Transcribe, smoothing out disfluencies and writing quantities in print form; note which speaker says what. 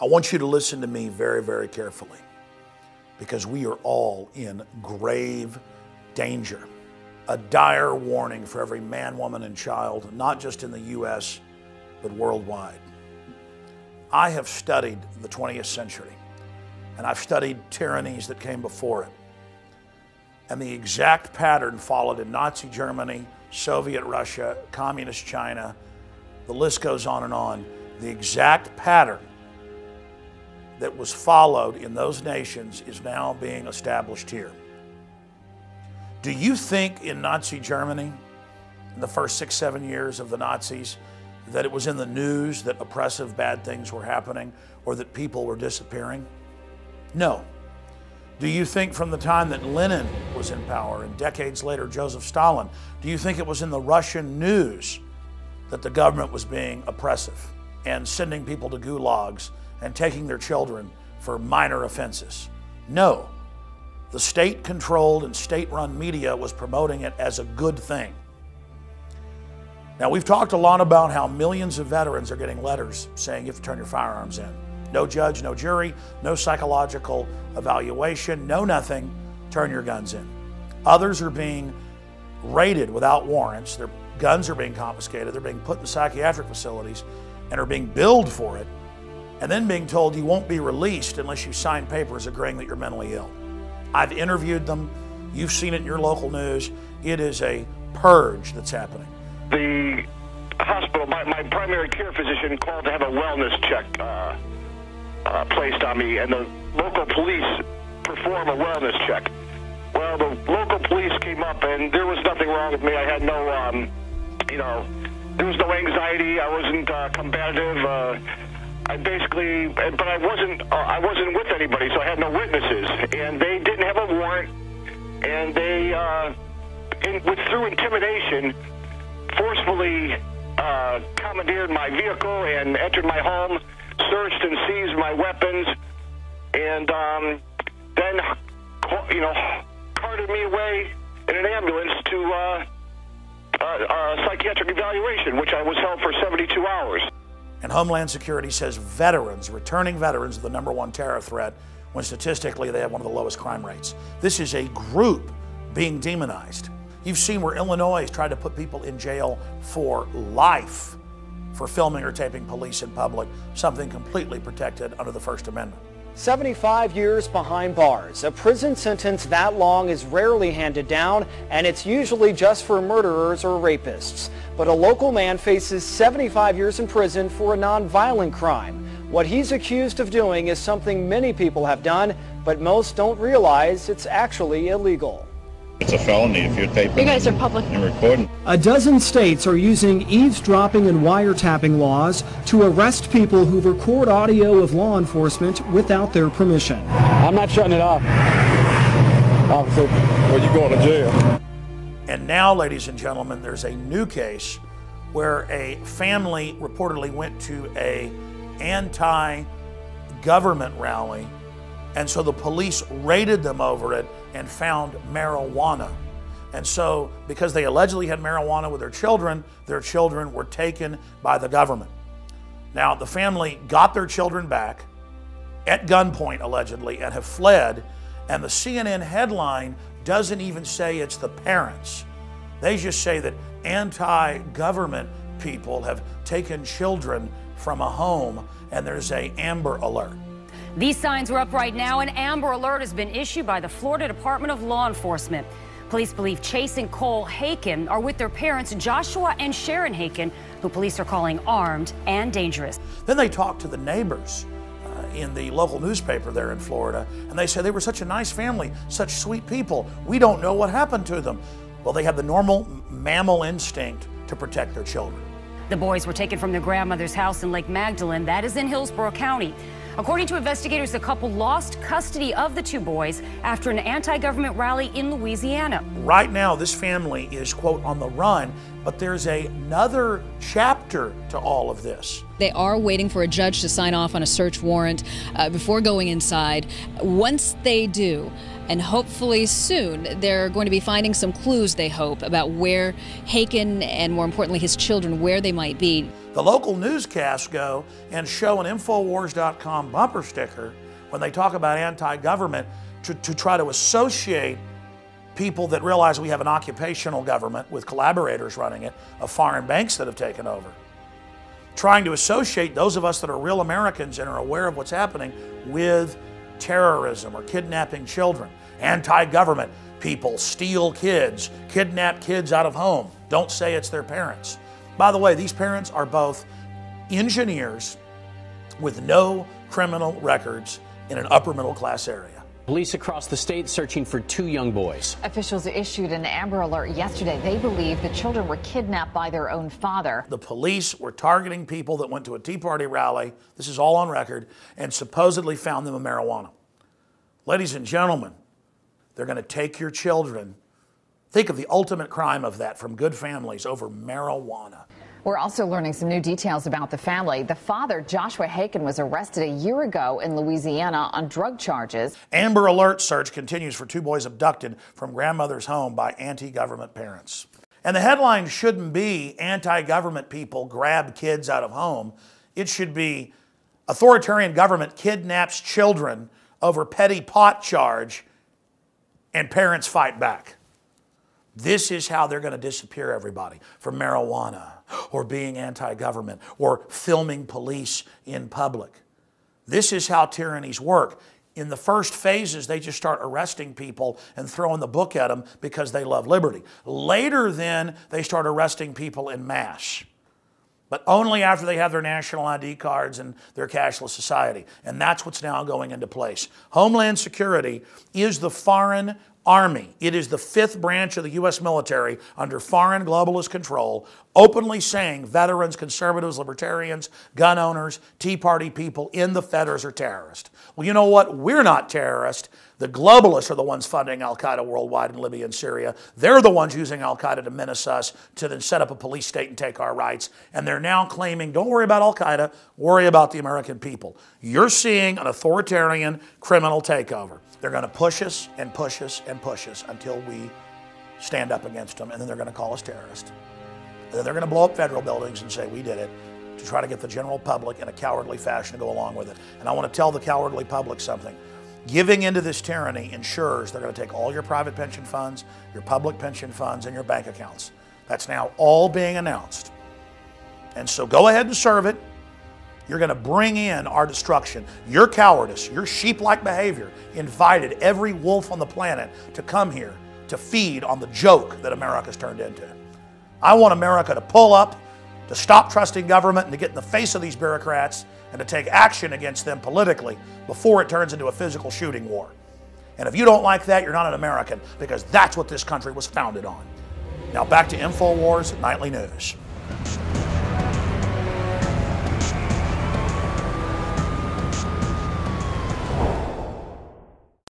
Speaker 1: I want you to listen to me very, very carefully, because we are all in grave danger. A dire warning for every man, woman, and child, not just in the U.S., but worldwide. I have studied the 20th century, and I've studied tyrannies that came before it. And the exact pattern followed in Nazi Germany, Soviet Russia, Communist China, the list goes on and on. The exact pattern that was followed in those nations is now being established here. Do you think in Nazi Germany, in the first 6-7 years of the Nazis, that it was in the news that oppressive bad things were happening or that people were disappearing? No. Do you think from the time that Lenin was in power and decades later Joseph Stalin, do you think it was in the Russian news that the government was being oppressive and sending people to gulags and taking their children for minor offenses? No. The state-controlled and state-run media was promoting it as a good thing. Now, we've talked a lot about how millions of veterans are getting letters saying you have to turn your firearms in. No judge, no jury, no psychological evaluation, no nothing, turn your guns in. Others are being raided without warrants. Their guns are being confiscated. They're being put in psychiatric facilities and are being billed for it, and then being told you won't be released unless you sign papers agreeing that you're mentally ill. I've interviewed them. You've seen it in your local news. It is a purge that's happening.
Speaker 2: The hospital, my primary care physician called to have a wellness check placed on me, and the local police perform a wellness check. Well, the local police came up, and there was nothing wrong with me. I had no, there was no anxiety. I wasn't combative. I basically, but I wasn't with anybody, so I had no witnesses, and they didn't have a warrant, and they, through intimidation, forcefully commandeered my vehicle and entered my home, searched and seized my weapons, and then, carted me away in an ambulance to a psychiatric evaluation, which I was held for 72 hours.
Speaker 1: And Homeland Security says veterans, returning veterans, are the #1 terror threat, when statistically they have one of the lowest crime rates. This is a group being demonized. You've seen where Illinois has tried to put people in jail for life for filming or taping police in public, something completely protected under the First Amendment.
Speaker 3: 75 years behind bars. A prison sentence that long is rarely handed down, and it's usually just for murderers or rapists. But a local man faces 75 years in prison for a non-violent crime. What he's accused of doing is something many people have done, but most don't realize it's actually illegal.
Speaker 4: It's a felony if you're taping.
Speaker 5: You guys are public
Speaker 4: and recording.
Speaker 3: A dozen states are using eavesdropping and wiretapping laws to arrest people who record audio of law enforcement without their permission.
Speaker 6: I'm not shutting it off, officer.
Speaker 4: Well, you're going to jail.
Speaker 1: And now, ladies and gentlemen, there's a new case where a family reportedly went to an anti-government rally, and so the police raided them over it and found marijuana. And so, because they allegedly had marijuana with their children were taken by the government. Now, the family got their children back at gunpoint, allegedly, and have fled. And the CNN headline doesn't even say it's the parents. They just say that anti-government people have taken children from a home, and there's an Amber Alert.
Speaker 7: These signs are up right now. An Amber Alert has been issued by the Florida Department of Law Enforcement. Police believe Chase and Cole Haken are with their parents, Joshua and Sharon Haken, who police are calling armed and dangerous.
Speaker 1: Then they talked to the neighbors in the local newspaper there in Florida, and they said they were such a nice family, such sweet people. We don't know what happened to them. Well, they have the normal mammal instinct to protect their children.
Speaker 7: The boys were taken from their grandmother's house in Lake Magdalene, that is in Hillsborough County. According to investigators, the couple lost custody of the two boys after an anti-government rally in Louisiana.
Speaker 1: Right now, this family is, quote, on the run, but there's another chapter to all of this.
Speaker 5: They are waiting for a judge to sign off on a search warrant before going inside. Once they do, and hopefully soon, they're going to be finding some clues, they hope, about where Haken and, more importantly, his children, where they might be.
Speaker 1: The local newscasts go and show an Infowars.com bumper sticker when they talk about anti-government to try to associate people that realize we have an occupational government with collaborators running it, of foreign banks that have taken over. Trying to associate those of us that are real Americans and are aware of what's happening with terrorism or kidnapping children. Anti-government people steal kids, kidnap kids out of home. Don't say it's their parents. By the way, these parents are both engineers with no criminal records in an upper middle class area.
Speaker 8: Police across the state searching for 2 young boys.
Speaker 9: Officials issued an Amber Alert yesterday. They believe the children were kidnapped by their own father.
Speaker 1: The police were targeting people that went to a Tea Party rally, this is all on record, and supposedly found them with marijuana. Ladies and gentlemen, they're going to take your children. Think of the ultimate crime of that from good families over marijuana.
Speaker 9: We're also learning some new details about the family. The father, Joshua Haken, was arrested a year ago in Louisiana on drug charges.
Speaker 1: Amber Alert search continues for 2 boys abducted from grandmother's home by anti-government parents. And the headline shouldn't be anti-government people grab kids out of home. It should be authoritarian government kidnaps children over petty pot charge and parents fight back. This is how they're going to disappear everybody from marijuana or being anti-government or filming police in public. This is how tyrannies work. In the first phases, they just start arresting people and throwing the book at them because they love liberty. Later then, they start arresting people en masse, but only after they have their national ID cards and their cashless society. And that's what's now going into place. Homeland Security is the foreign army. It is the 5th branch of the U.S. military under foreign globalist control, openly saying veterans, conservatives, libertarians, gun owners, Tea Party people in the Feders are terrorists. Well, you know what? We're not terrorists. The globalists are the ones funding al-Qaeda worldwide in Libya and Syria. They're the ones using al-Qaeda to menace us, to then set up a police state and take our rights. And they're now claiming, don't worry about al-Qaeda, worry about the American people. You're seeing an authoritarian criminal takeover. They're going to push us and push us and push us until we stand up against them, and then they're going to call us terrorists. And then they're going to blow up federal buildings and say we did it, to try to get the general public in a cowardly fashion to go along with it. And I want to tell the cowardly public something. Giving into this tyranny ensures they're going to take all your private pension funds, your public pension funds, and your bank accounts. That's now all being announced. And so go ahead and serve it. You're going to bring in our destruction. Your cowardice, your sheep-like behavior invited every wolf on the planet to come here to feed on the joke that America's turned into. I want America to pull up, to stop trusting government, and to get in the face of these bureaucrats and to take action against them politically before it turns into a physical shooting war. And if you don't like that, you're not an American, because that's what this country was founded on. Now back to InfoWars Nightly News.